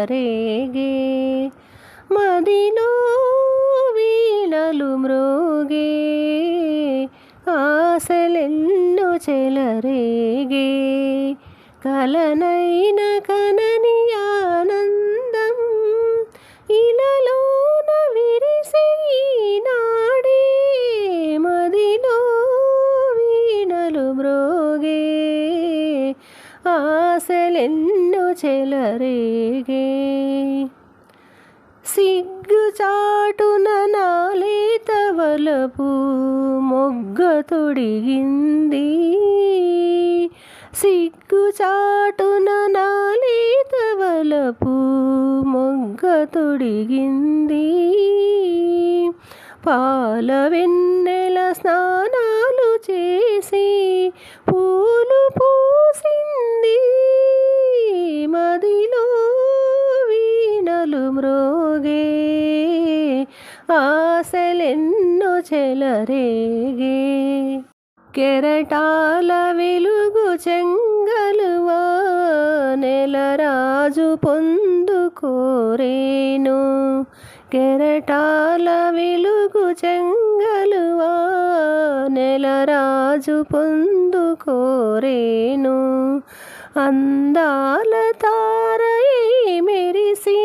చెలరేగే మదిలో వీణలు మ్రోగే ఆశలెన్నో చెలరేగే కలనైన కనని ఆనందం ఇలలోన విరిసే ఈనాడే మదిలో వీణలు మ్రోగే ఆశలెన్నో చెలరేగే సిగ్గుచాటున నాలేత వలపు మొగ్గ తొడిగింది సిగ్గుచాటున నాలేత వలపు మొగ్గ తొడిగింది పాల వెన్నెల స్నానాలు చేసి పూలు పూసింది మదిలో వీణలు మ్రోగే ఆశలెన్నో చెలరేగే కెరటాల వెలుగు చెంగలువా నెలరాజు పొందుకోరేను కెరటాల వెలుగు చెంగలువా నెలరాజు పొందుకోరేను అందాల తారయే మెరిసి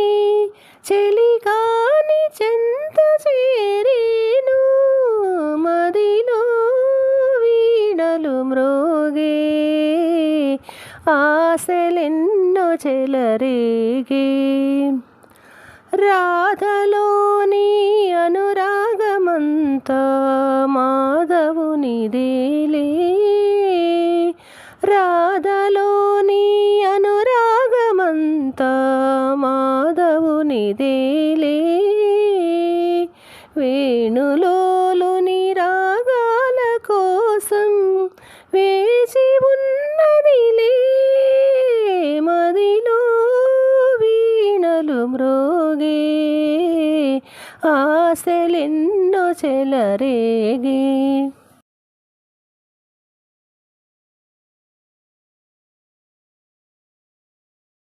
చెలికాని చెంత చేరేను మదిలో వీణలు మ్రోగే ఆశలెన్నో చెలరేగే రాధలోని అనురాగమంతా మాధవునిదేలే రాధలోని అనురాగమంతా మాధవునిదేలే వేణులోని రాగాల కోసం వేచి ఉన్నదిలే మదిలో వీణలు మ్రోగే ఆశలెన్నో చెలరేగే